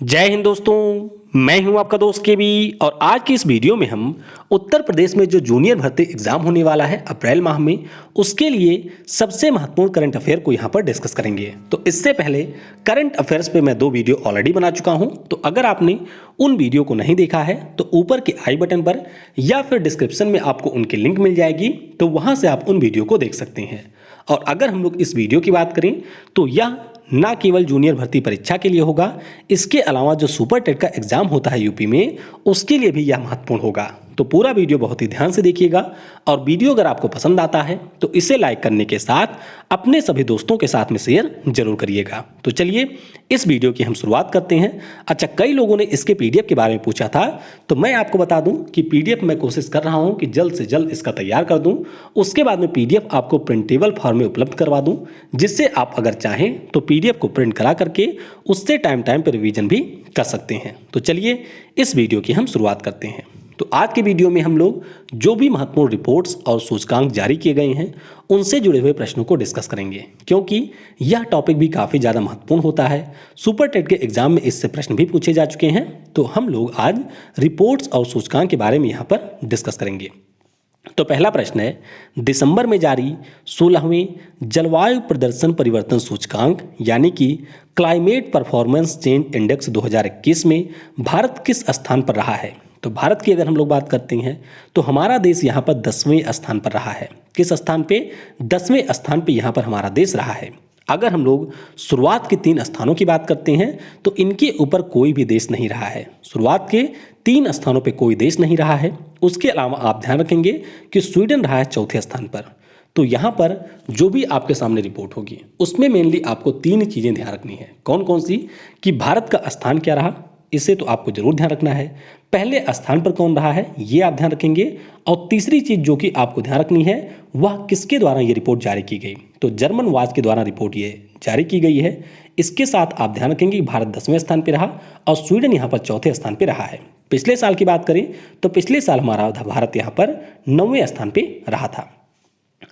जय हिंद दोस्तों, मैं हूं आपका दोस्त केबी और आज की इस वीडियो में हम उत्तर प्रदेश में जो जूनियर भर्ती एग्जाम होने वाला है अप्रैल माह में, उसके लिए सबसे महत्वपूर्ण करंट अफेयर को यहां पर डिस्कस करेंगे। तो इससे पहले करंट अफेयर्स पे मैं 2 वीडियो ऑलरेडी बना चुका हूं, तो अगर आपने उन वीडियो को नहीं देखा है तो ऊपर के आई बटन पर या फिर डिस्क्रिप्शन में आपको उनकी लिंक मिल जाएगी, तो वहां से आप उन वीडियो को देख सकते हैं। और अगर हम लोग इस वीडियो की बात करें तो यह ना केवल जूनियर भर्ती परीक्षा के लिए होगा, इसके अलावा जो सुपर टेट का एग्जाम होता है यूपी में, उसके लिए भी यह महत्वपूर्ण होगा। तो पूरा वीडियो बहुत ही ध्यान से देखिएगा और वीडियो अगर आपको पसंद आता है तो इसे लाइक करने के साथ अपने सभी दोस्तों के साथ में शेयर जरूर करिएगा। तो चलिए इस वीडियो की हम शुरुआत करते हैं। अच्छा, कई लोगों ने इसके पीडीएफ के बारे में पूछा था, तो मैं आपको बता दूं कि पीडीएफ मैं कोशिश कर रहा हूं कि जल्द से जल्द इसका तैयार कर दूं, उसके बाद में पीडीएफ आपको प्रिंटेबल फॉर्म में उपलब्ध करवा दूं, जिससे आप अगर चाहें तो पीडीएफ को प्रिंट करा करके उससे टाइम पर रिवीजन भी कर सकते हैं। तो चलिए इस वीडियो की हम शुरुआत करते हैं। तो आज के वीडियो में हम लोग जो भी महत्वपूर्ण रिपोर्ट्स और सूचकांक जारी किए गए हैं उनसे जुड़े हुए प्रश्नों को डिस्कस करेंगे, क्योंकि यह टॉपिक भी काफ़ी ज़्यादा महत्वपूर्ण होता है। सुपर टेट के एग्जाम में इससे प्रश्न भी पूछे जा चुके हैं, तो हम लोग आज रिपोर्ट्स और सूचकांक के बारे में यहाँ पर डिस्कस करेंगे। तो पहला प्रश्न है, दिसंबर में जारी 16वें जलवायु प्रदर्शन परिवर्तन सूचकांक यानी कि क्लाइमेट परफॉर्मेंस चेंज इंडेक्स 2021 में भारत किस स्थान पर रहा है? तो भारत की अगर हम लोग बात करते हैं तो हमारा देश यहाँ पर 10वें स्थान पर रहा है। किस स्थान पे? 10वें स्थान पे यहाँ पर हमारा देश रहा है। अगर हम लोग शुरुआत के 3 स्थानों की बात करते हैं तो इनके ऊपर कोई भी देश नहीं रहा है। शुरुआत के 3 स्थानों पे कोई देश नहीं रहा है। उसके अलावा आप ध्यान रखेंगे कि स्वीडन रहा है चौथे स्थान पर। तो यहाँ पर जो भी आपके सामने रिपोर्ट होगी उसमें मेनली आपको 3 चीज़ें ध्यान रखनी है। कौन कौन सी? कि भारत का स्थान क्या रहा, इसे तो आपको जरूर ध्यान रखना है। पहले स्थान पर कौन रहा है ये आप ध्यान रखेंगे। और तीसरी चीज जो कि आपको ध्यान रखनी है वह किसके द्वारा ये रिपोर्ट जारी की गई? तो जर्मन वाच के द्वारा रिपोर्ट ये जारी की गई है। इसके साथ आप ध्यान रखेंगे कि भारत 10वें स्थान पर रहा और स्वीडन यहाँ पर चौथे स्थान पर रहा है। पिछले साल की बात करें तो पिछले साल हमारा भारत यहाँ पर 9वें स्थान पर रहा था।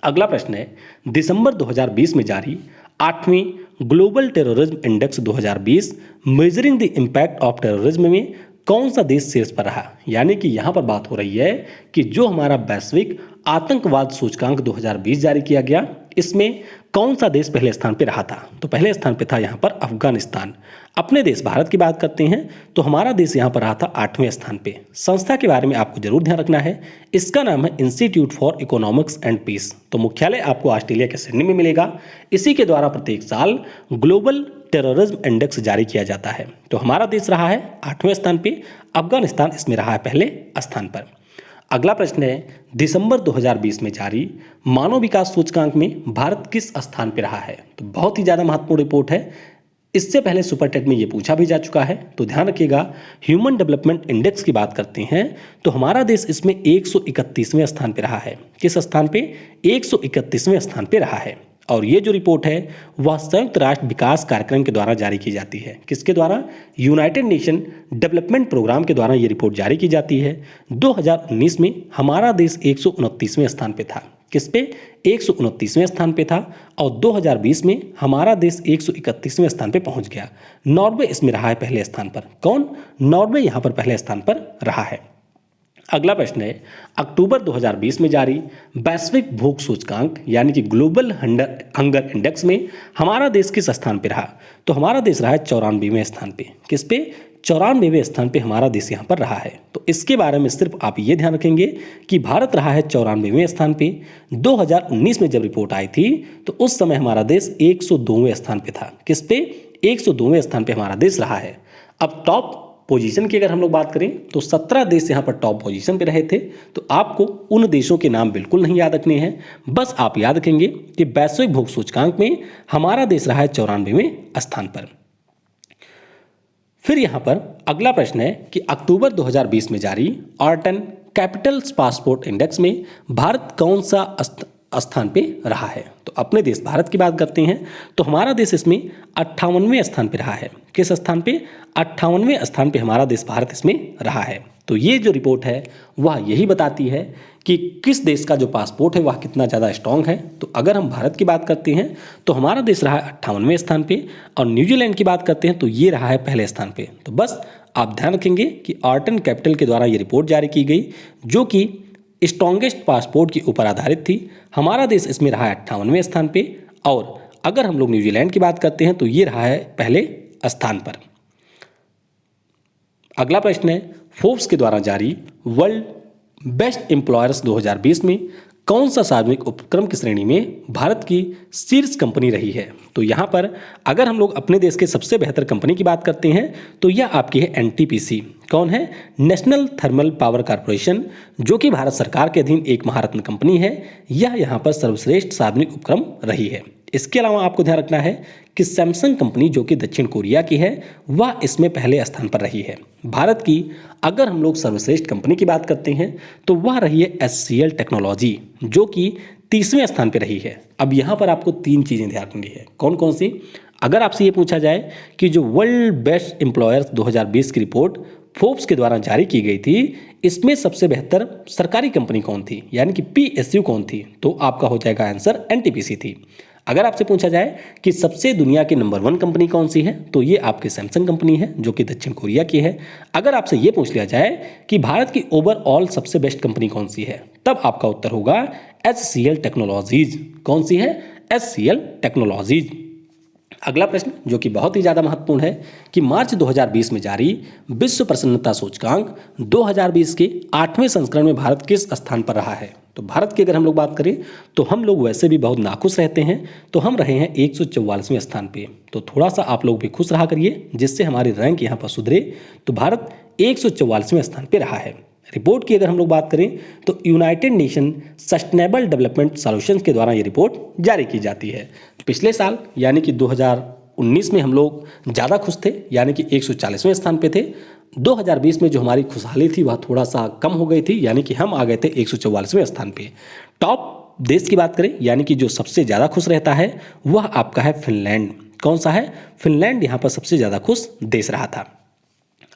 अगला प्रश्न है, दिसंबर 2020 में जारी 8वीं global terrorism index 2020 measuring the impact of terrorism में कौन सा देश शीर्ष पर रहा? यानी कि यहाँ पर बात हो रही है कि जो हमारा वैश्विक आतंकवाद सूचकांक 2020 जारी किया गया, इसमें कौन सा देश पहले स्थान पर रहा था? तो पहले स्थान पर था यहाँ पर अफगानिस्तान। अपने देश भारत की बात करते हैं तो हमारा देश यहाँ पर रहा था 8वें स्थान पे। संस्था के बारे में आपको जरूर ध्यान रखना है, इसका नाम है institute for economics and peace. तो मुख्यालय आपको ऑस्ट्रेलिया के सिडनी में मिलेगा। इसी के द्वारा प्रत्येक साल ग्लोबल टेररिज्म इंडेक्स जारी किया जाता है। तो हमारा देश रहा है 8वें स्थान पे, अफगानिस्तान इसमें रहा है पहले स्थान पर। अगला प्रश्न है, दिसंबर 2020 में जारी मानव विकास सूचकांक में भारत किस स्थान पर रहा है? तो बहुत ही ज़्यादा महत्वपूर्ण रिपोर्ट है। इससे पहले सुपर टेट में ये पूछा भी जा चुका है, तो ध्यान रखिएगा। ह्यूमन डेवलपमेंट इंडेक्स की बात करते हैं तो हमारा देश इसमें 131वें स्थान पर रहा है। किस स्थान पे? 131वें स्थान पे रहा है। और ये जो रिपोर्ट है वह संयुक्त राष्ट्र विकास कार्यक्रम के द्वारा जारी की जाती है। किसके द्वारा? यूनाइटेड नेशन डेवलपमेंट प्रोग्राम के द्वारा ये रिपोर्ट जारी की जाती है। 2019 में हमारा देश 129वें स्थान पे था। किस पे? 129वें स्थान पे था। और 2020 में हमारा देश 131वें स्थान पे पहुंच गया। नॉर्वे इसमें रहा है पहले स्थान पर। कौन? नॉर्वे यहाँ पर पहले स्थान पर रहा है। अगला प्रश्न है, अक्टूबर 2020 में जारी वैश्विक भूख सूचकांक यानी कि ग्लोबल हंगर इंडेक्स में हमारा देश किस स्थान पे रहा? तो हमारा देश रहा है 94वें स्थान पे। किस पे? 94वें स्थान पे हमारा देश यहाँ पर रहा है। तो इसके बारे में सिर्फ आप ये ध्यान रखेंगे कि भारत रहा है 94वें स्थान पे। 2019 में जब रिपोर्ट आई थी तो उस समय हमारा देश 102वें स्थान पे था। किस पे? 102वें स्थान पे हमारा देश रहा है। अब टॉप पोजीशन की अगर हम लोग बात करें तो 17 देश यहाँ पर टॉप पोजीशन पे रहे थे। तो आपको उन देशों के नाम बिल्कुल नहीं याद रखने हैं, बस आप याद रखेंगे कि वैश्विक भूख सूचकांक में हमारा देश रहा है 94वें स्थान पर। फिर यहाँ पर अगला प्रश्न है कि अक्टूबर 2020 में जारी ऑर्टन कैपिटल पासपोर्ट इंडेक्स में भारत कौन सा स्थान पे रहा है? तो अपने देश भारत की बात करते हैं तो हमारा देश इसमें 58वें स्थान पे रहा है। किस स्थान पे? 58वें स्थान पे हमारा देश भारत इसमें रहा है। तो ये जो रिपोर्ट है वह यही बताती है कि किस देश का जो पासपोर्ट है वह कितना ज़्यादा स्ट्रांग है। तो अगर हम भारत की बात करते हैं तो हमारा देश रहा है 58वें स्थान पे, और न्यूजीलैंड की बात करते हैं तो ये रहा है पहले स्थान पे। तो बस आप ध्यान रखेंगे कि आर्टन कैपिटल के द्वारा ये रिपोर्ट जारी की गई जो कि स्ट्रॉन्गेस्ट पासपोर्ट के ऊपर आधारित थी। हमारा देश इसमें रहा है 58वें स्थान पे, और अगर हम लोग न्यूजीलैंड की बात करते हैं तो ये रहा है पहले स्थान पर। अगला प्रश्न है, फोर्ब्स के द्वारा जारी वर्ल्ड बेस्ट एम्प्लॉयर्स 2020 में कौन सा सार्वजनिक उपक्रम की श्रेणी में भारत की शीर्ष कंपनी रही है। तो यहाँ पर अगर हम लोग अपने देश के सबसे बेहतर कंपनी की बात करते हैं तो यह आपकी है एनटीपीसी। कौन है? नेशनल थर्मल पावर कॉर्पोरेशन, जो कि भारत सरकार के अधीन एक महारत्न कंपनी है। यह यहाँ पर सर्वश्रेष्ठ सार्वजनिक उपक्रम रही है। इसके अलावा आपको ध्यान रखना है कि सैमसंग कंपनी, जो कि दक्षिण कोरिया की है, वह इसमें पहले स्थान पर रही है। भारत की अगर हम लोग सर्वश्रेष्ठ कंपनी की बात करते हैं तो वह रही है एचसीएल टेक्नोलॉजी, जो कि 30वें स्थान पर रही है। अब यहाँ पर आपको 3 चीज़ें ध्यान रखनी है। कौन कौन सी? अगर आपसे ये पूछा जाए कि जो वर्ल्ड बेस्ट एम्प्लॉयर्स 2020 की रिपोर्ट फोर्ब्स के द्वारा जारी की गई थी, इसमें सबसे बेहतर सरकारी कंपनी कौन थी, यानी कि पीएसयू कौन थी, तो आपका हो जाएगा आंसर एनटीपीसी थी। अगर आपसे पूछा जाए कि सबसे दुनिया की नंबर 1 कंपनी कौन सी है, तो ये आपकी सैमसंग कंपनी है, जो कि दक्षिण कोरिया की है। अगर आपसे ये पूछ लिया जाए कि भारत की ओवरऑल सबसे बेस्ट कंपनी कौन सी है, तब आपका उत्तर होगा एचसीएल टेक्नोलॉजीज। कौन सी है? HCL technologies. अगला प्रश्न जो कि बहुत ही ज़्यादा महत्वपूर्ण है कि मार्च 2020 में जारी विश्व प्रसन्नता सूचकांक 2020 के 8वें संस्करण में भारत किस स्थान पर रहा है। तो भारत की अगर हम लोग बात करें तो हम लोग वैसे भी बहुत नाखुश रहते हैं, तो हम रहे हैं 144वें स्थान पे। तो थोड़ा सा आप लोग भी खुश रहा करिए, जिससे हमारी रैंक यहाँ पर सुधरे। तो भारत 144वें स्थान पे रहा है। रिपोर्ट की अगर हम लोग बात करें तो United nation sustainable development solutions के द्वारा ये रिपोर्ट जारी की जाती है। पिछले साल यानी कि 2019 में हम लोग ज़्यादा खुश थे, यानी कि 140वें स्थान पे थे। 2020 में जो हमारी खुशहाली थी वह थोड़ा सा कम हो गई थी, यानी कि हम आ गए थे 144वें स्थान पे। टॉप देश की बात करें, यानी कि जो सबसे ज़्यादा खुश रहता है वह आपका है फिनलैंड। कौन सा है? फिनलैंड यहाँ पर सबसे ज़्यादा खुश देश रहा था।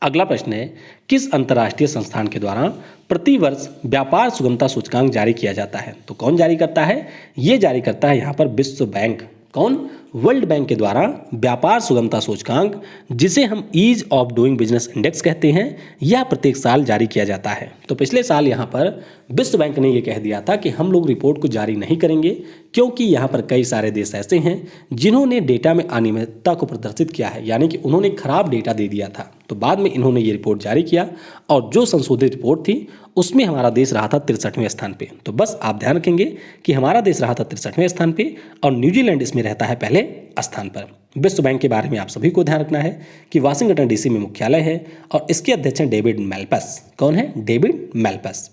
अगला प्रश्न है, किस अंतर्राष्ट्रीय संस्थान के द्वारा प्रतिवर्ष व्यापार सुगमता सूचकांक जारी किया जाता है। तो कौन जारी करता है? ये जारी करता है यहाँ पर विश्व बैंक। कौन? वर्ल्ड बैंक के द्वारा व्यापार सुगमता सूचकांक, जिसे हम ease of doing business index कहते हैं, यह प्रत्येक साल जारी किया जाता है। तो पिछले साल यहाँ पर विश्व बैंक ने यह कह दिया था कि हम लोग रिपोर्ट को जारी नहीं करेंगे, क्योंकि यहाँ पर कई सारे देश ऐसे हैं जिन्होंने डेटा में अनियमितता को प्रदर्शित किया है, यानी कि उन्होंने खराब डेटा दे दिया था। तो बाद में इन्होंने ये रिपोर्ट जारी किया, और जो संशोधित रिपोर्ट थी उसमें हमारा देश रहा था 63वें स्थान पे। तो बस आप ध्यान रखेंगे कि हमारा देश रहा था 63वें स्थान पे, और न्यूजीलैंड इसमें रहता है पहले स्थान पर। विश्व बैंक के बारे में आप सभी को ध्यान रखना है कि वाशिंगटन डीसी में मुख्यालय है, और इसके अध्यक्ष हैं डेविड मैल्पस। कौन है? David Malpass.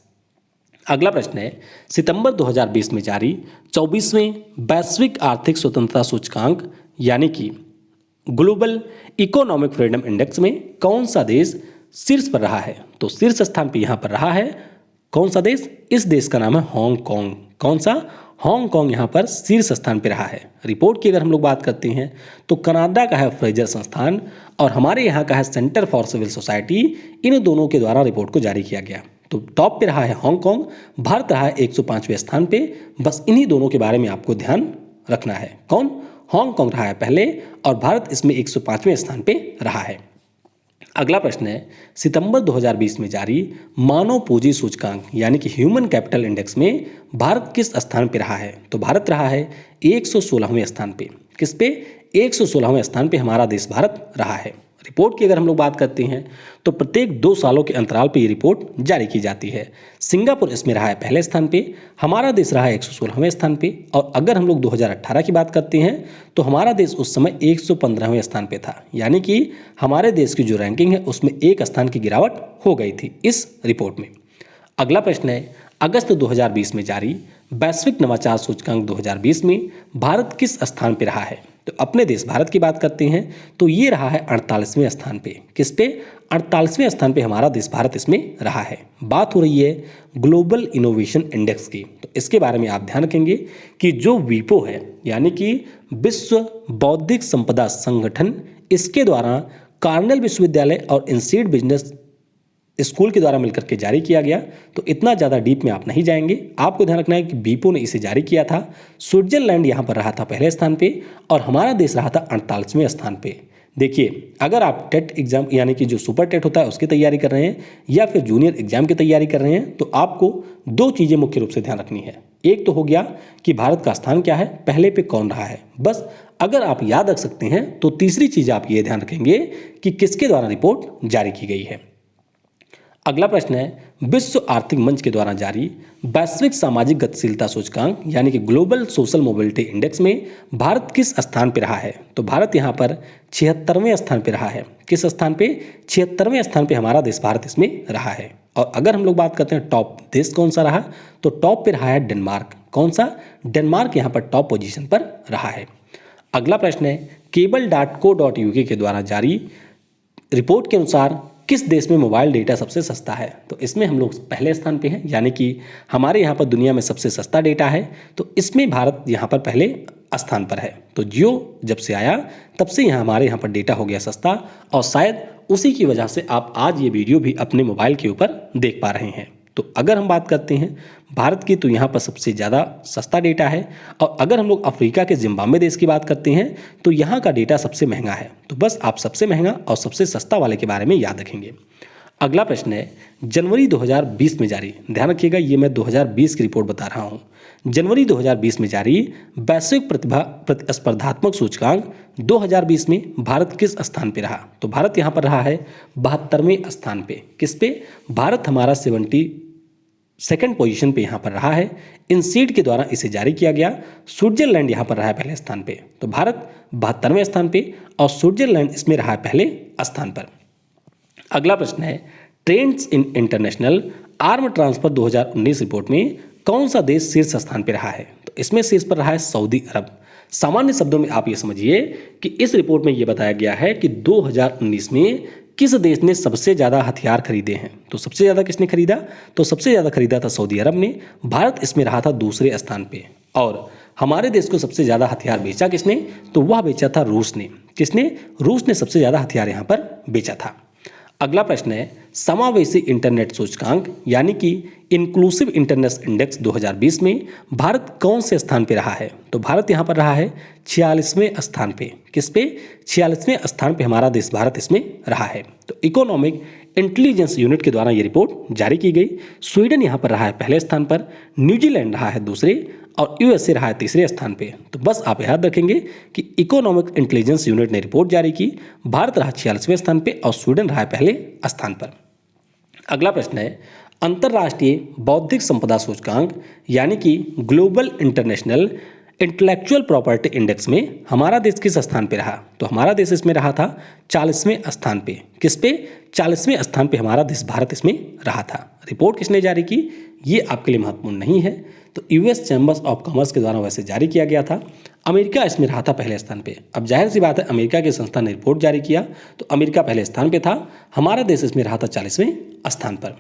अगला प्रश्न है, सितंबर 2020 में जारी 24वें वैश्विक आर्थिक स्वतंत्रता सूचकांक यानी कि ग्लोबल इकोनॉमिक फ्रीडम इंडेक्स में कौन सा देश शीर्ष पर रहा है। तो शीर्ष स्थान पर यहाँ पर रहा है कौन सा देश? इस देश का नाम है हांगकांग। कौन सा? हांगकांग यहाँ पर शीर्ष स्थान पर रहा है। रिपोर्ट की अगर हम लोग बात करते हैं तो कनाडा का है फ्रेजर संस्थान, और हमारे यहाँ का है सेंटर फॉर सिविल सोसाइटी। इन दोनों के द्वारा रिपोर्ट को जारी किया गया। तो टॉप पे रहा है हांगकांग, भारत रहा है 105वें स्थान पे। बस इन्हीं दोनों के बारे में आपको ध्यान रखना है। कौन? हांगकांग रहा है पहले, और भारत इसमें 105वें स्थान पे रहा है। अगला प्रश्न है, सितंबर 2020 में जारी मानव पूंजी सूचकांक यानी कि ह्यूमन कैपिटल इंडेक्स में भारत किस स्थान पे रहा है। तो भारत रहा है 116वें स्थान पे। किस पे? 116वें स्थान पे हमारा देश भारत रहा है। रिपोर्ट की अगर हम लोग बात करते हैं तो प्रत्येक 2 सालों के अंतराल पे ये रिपोर्ट जारी की जाती है। सिंगापुर इसमें रहा है पहले स्थान पे, हमारा देश रहा है 116वें स्थान पे। और अगर हम लोग 2018 की बात करते हैं तो हमारा देश उस समय 115वें स्थान पे था, यानी कि हमारे देश की जो रैंकिंग है उसमें 1 स्थान की गिरावट हो गई थी इस रिपोर्ट में। अगला प्रश्न है, अगस्त 2020 में जारी वैश्विक नवाचार सूचकांक 2020 में भारत किस स्थान पर रहा है। तो अपने देश भारत की बात करते हैं तो ये रहा है 48वें स्थान पे। किस पे? 48वें स्थान पे हमारा देश भारत इसमें रहा है। बात हो रही है ग्लोबल इनोवेशन इंडेक्स की। तो इसके बारे में आप ध्यान रखेंगे कि जो वीपो है यानी कि विश्व बौद्धिक संपदा संगठन, इसके द्वारा कार्नेल विश्वविद्यालय और इंस्टीट्यूट बिजनेस स्कूल के द्वारा मिलकर के जारी किया गया। तो इतना ज़्यादा डीप में आप नहीं जाएंगे, आपको ध्यान रखना है कि बीपो ने इसे जारी किया था। स्विट्जरलैंड यहाँ पर रहा था पहले स्थान पे और हमारा देश रहा था 48वें स्थान पे। देखिए, अगर आप टेट एग्जाम यानी कि जो सुपर टेट होता है उसकी तैयारी कर रहे हैं या फिर जूनियर एग्जाम की तैयारी कर रहे हैं, तो आपको दो चीज़ें मुख्य रूप से ध्यान रखनी है। एक तो हो गया कि भारत का स्थान क्या है, पहले पे कौन रहा है। बस अगर आप याद रख सकते हैं तो तीसरी चीज़ आप ये ध्यान रखेंगे कि किसके द्वारा रिपोर्ट जारी की गई है। अगला प्रश्न है, विश्व आर्थिक मंच के द्वारा जारी वैश्विक सामाजिक गतिशीलता सूचकांक यानी कि ग्लोबल सोशल मोबिलिटी इंडेक्स में भारत किस स्थान पर रहा है। तो भारत यहाँ पर 76वें स्थान पर रहा है। किस स्थान पे? 76वें स्थान पे हमारा देश भारत इसमें रहा है। और अगर हम लोग बात करते हैं टॉप देश कौन सा रहा, तो टॉप पे रहा है डेनमार्क। कौन सा? डेनमार्क यहाँ पर टॉप पोजीशन पर रहा है। अगला प्रश्न है, cable.co.uk के द्वारा जारी रिपोर्ट के अनुसार किस देश में मोबाइल डेटा सबसे सस्ता है। तो इसमें हम लोग पहले स्थान पे हैं, यानी कि हमारे यहाँ पर दुनिया में सबसे सस्ता डेटा है। तो इसमें भारत यहाँ पर पहले स्थान पर है। तो जियो जब से आया तब से हमारे यहाँ पर डेटा हो गया सस्ता और शायद उसी की वजह से आप आज ये वीडियो भी अपने मोबाइल के ऊपर देख पा रहे हैं। तो अगर हम बात करते हैं भारत की, तो यहाँ पर सबसे ज़्यादा सस्ता डेटा है। और अगर हम लोग अफ्रीका के जिम्बाब्वे देश की बात करते हैं तो यहाँ का डेटा सबसे महंगा है। तो बस आप सबसे महंगा और सबसे सस्ता वाले के बारे में याद रखेंगे। अगला प्रश्न है, जनवरी 2020 में जारी, ध्यान रखिएगा ये मैं 2020 की रिपोर्ट बता रहा हूँ, जनवरी 2020 में जारी वैश्विक प्रतिभा प्रतिस्पर्धात्मक सूचकांक 2020 में भारत किस स्थान पे रहा। तो भारत यहाँ पर रहा है 72वें स्थान पे। किस पे? भारत हमारा 72nd पोजीशन पे यहाँ पर रहा है। इनसीड के द्वारा इसे जारी किया गया। स्विट्जरलैंड यहाँ पर रहा है पहले स्थान पे। तो भारत 72वें स्थान पे और स्विट्जरलैंड इसमें रहा है पहले स्थान पर। अगला प्रश्न है, trends in international arm transfer 2019 report में कौन सा देश शीर्ष स्थान पर रहा है। तो इसमें शीर्ष पर रहा है सऊदी अरब। सामान्य शब्दों में आप ये समझिए कि इस रिपोर्ट में ये बताया गया है कि 2019 में किस देश ने सबसे ज़्यादा हथियार खरीदे हैं। तो सबसे ज़्यादा किसने खरीदा? तो सबसे ज़्यादा खरीदा था सऊदी अरब ने। भारत इसमें रहा था दूसरे स्थान पे। और हमारे देश को सबसे ज़्यादा हथियार बेचा किसने? तो वह बेचा था रूस ने। किसने? रूस ने सबसे ज़्यादा हथियार यहाँ पर बेचा था। अगला प्रश्न है, समावेशी इंटरनेट सूचकांक यानी कि इंक्लूसिव इंटरनेट इंडेक्स 2020 में भारत कौन से स्थान पे रहा है। तो भारत यहाँ पर रहा है 46वें स्थान पे। किस पे? 46वें स्थान पे हमारा देश भारत इसमें रहा है। तो इकोनॉमिक इंटेलिजेंस यूनिट के द्वारा ये रिपोर्ट जारी की गई। स्वीडन यहाँ पर रहा है पहले स्थान पर, न्यूजीलैंड रहा है दूसरे और यूएसए रहा है तीसरे स्थान पे। तो बस आप याद रखेंगे कि इकोनॉमिक इंटेलिजेंस यूनिट ने रिपोर्ट जारी की। भारत रहा 46वें स्थान पे और स्वीडन रहा है पहले स्थान पर। अगला प्रश्न है, अंतर्राष्ट्रीय बौद्धिक संपदा सूचकांक यानी कि global international intellectual property index में हमारा देश किस स्थान पे रहा। तो हमारा देश इसमें रहा था 40वें स्थान पे। किस पे? 40वें स्थान पे हमारा देश भारत इसमें रहा था। रिपोर्ट किसने जारी की, ये आपके लिए महत्वपूर्ण नहीं है। तो यूएस चैम्बर्स ऑफ कॉमर्स के द्वारा वैसे जारी किया गया था। अमेरिका इसमें रहा था पहले स्थान पे। अब जाहिर सी बात है अमेरिका की संस्था ने रिपोर्ट जारी किया तो अमेरिका पहले स्थान पे था। हमारा देश इसमें रहा था 40वें स्थान पर।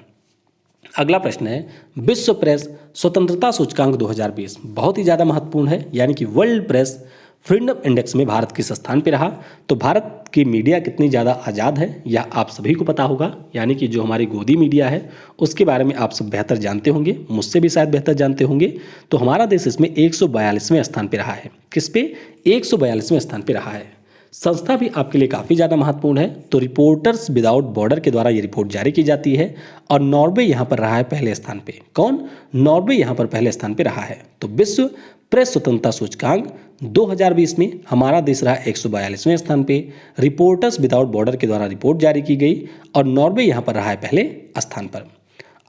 अगला प्रश्न है, विश्व प्रेस स्वतंत्रता सूचकांक 2020 बहुत ही ज़्यादा महत्वपूर्ण है, यानी कि वर्ल्ड प्रेस फ्रीडम इंडेक्स में भारत किस स्थान पे रहा। तो भारत की मीडिया कितनी ज़्यादा आज़ाद है यह आप सभी को पता होगा, यानी कि जो हमारी गोदी मीडिया है उसके बारे में आप सब बेहतर जानते होंगे, मुझसे भी शायद बेहतर जानते होंगे। तो हमारा देश इसमें 142वें स्थान पे रहा है। किस पे? 142वें स्थान पे रहा है। संस्था भी आपके लिए काफ़ी ज़्यादा महत्वपूर्ण है। तो रिपोर्टर्स विदाउट बॉर्डर के द्वारा ये रिपोर्ट जारी की जाती है और नॉर्वे यहाँ पर रहा है पहले स्थान पे। कौन? नॉर्वे यहाँ पर पहले स्थान पे रहा है। तो विश्व प्रेस स्वतंत्रता सूचकांक 2020 में हमारा देश रहा 142वें स्थान पे। रिपोर्टर्स विदाउट बॉर्डर के द्वारा रिपोर्ट जारी की गई और नॉर्वे यहाँ पर रहा है पहले स्थान पर।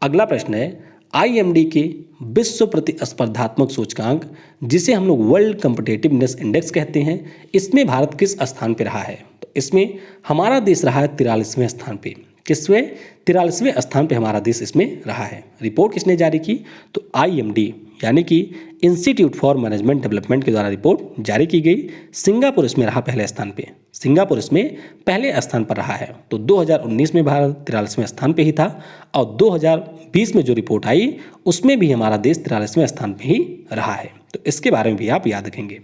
अगला प्रश्न है, IMD के विश्व प्रतिस्पर्धात्मक सूचकांक जिसे हम लोग वर्ल्ड कॉम्पिटिटिवनेस इंडेक्स कहते हैं, इसमें भारत किस स्थान पे रहा है। तो इसमें हमारा देश रहा है 43वें स्थान पे। किसवें? 43वें स्थान पे हमारा देश इसमें रहा है। रिपोर्ट किसने जारी की? तो IMD यानी कि इंस्टीट्यूट फॉर मैनेजमेंट डेवलपमेंट के द्वारा रिपोर्ट जारी की गई। सिंगापुर इसमें रहा पहले स्थान पे। सिंगापुर इसमें पहले स्थान पर रहा है। तो 2019 में भारत 43वें स्थान पे ही था और 2020 में जो रिपोर्ट आई उसमें भी हमारा देश 43वें स्थान पे ही रहा है। तो इसके बारे में भी आप याद रखेंगे।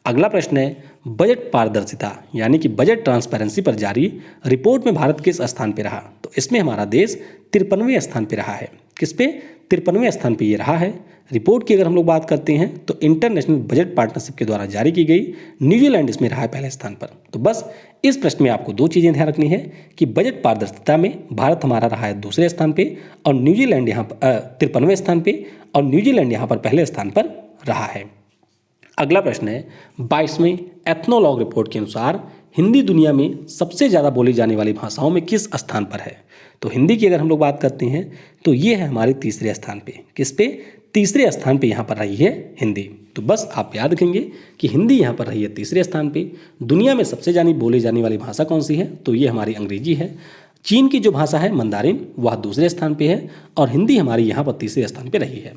अगला प्रश्न है, बजट पारदर्शिता यानी कि बजट ट्रांसपेरेंसी पर जारी रिपोर्ट में भारत किस स्थान पे रहा? तो इसमें हमारा देश 53वें स्थान पे रहा है। किस पे? 53वें स्थान पे ये रहा है। रिपोर्ट की अगर हम लोग बात करते हैं तो इंटरनेशनल बजट पार्टनरशिप के द्वारा जारी की गई, न्यूजीलैंड इसमें रहा है पहले स्थान पर। तो बस इस प्रश्न में आपको दो चीज़ें ध्यान रखनी है कि बजट पारदर्शिता में भारत हमारा रहा है दूसरे स्थान पे और न्यूजीलैंड यहाँ पर 53वें स्थान पे और न्यूजीलैंड यहाँ पर पहले स्थान पर रहा है। अगला प्रश्न है 22वें एथनोलॉग रिपोर्ट के अनुसार हिंदी दुनिया में सबसे ज़्यादा बोली जाने वाली भाषाओं में किस स्थान पर है? तो हिंदी की अगर हम लोग बात करते हैं तो ये है हमारे तीसरे स्थान पे। किस पे? तीसरे स्थान पे यहाँ पर रही है हिंदी। तो बस आप याद रखेंगे कि हिंदी यहाँ पर रही है तीसरे स्थान पे। दुनिया में सबसे ज़्यादा बोली जाने वाली भाषा कौन सी है? तो ये हमारी अंग्रेजी है। चीन की जो भाषा है मंदारिन, वह दूसरे स्थान पे है और हिंदी हमारी यहाँ पर तीसरे स्थान पे रही है।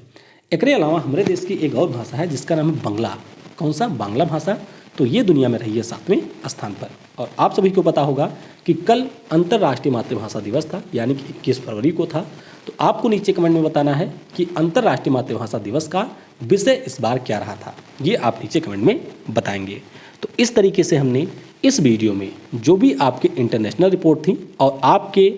एकरे अलावा हमारे देश की एक और भाषा है जिसका नाम है बांग्ला। कौन सा? बांग्ला भाषा। तो ये दुनिया में रही है 7वें स्थान पर। और आप सभी को पता होगा कि कल अंतर्राष्ट्रीय मातृभाषा दिवस था, यानी कि 21 फरवरी को था। तो आपको नीचे कमेंट में बताना है कि अंतर्राष्ट्रीय मातृभाषा दिवस का विषय इस बार क्या रहा था, ये आप नीचे कमेंट में बताएंगे। तो इस तरीके से हमने इस वीडियो में जो भी आपके इंटरनेशनल रिपोर्ट थी और आपके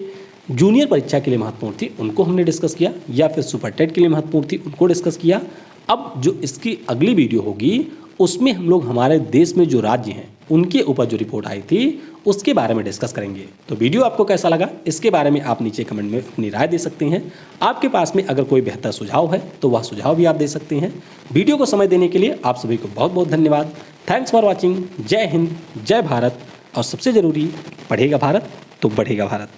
जूनियर परीक्षा के लिए महत्वपूर्ण थी उनको हमने डिस्कस किया, या फिर सुपर टेट के लिए महत्वपूर्ण थी उनको डिस्कस किया। अब जो इसकी अगली वीडियो होगी उसमें हम लोग हमारे देश में जो राज्य हैं उनके ऊपर जो रिपोर्ट आई थी उसके बारे में डिस्कस करेंगे। तो वीडियो आपको कैसा लगा इसके बारे में आप नीचे कमेंट में अपनी राय दे सकते हैं। आपके पास में अगर कोई बेहतर सुझाव है तो वह सुझाव भी आप दे सकते हैं। वीडियो को समय देने के लिए आप सभी को बहुत बहुत धन्यवाद। Thanks for watching. जय हिंद, जय भारत और सबसे ज़रूरी, पढ़ेगा भारत तो बढ़ेगा भारत।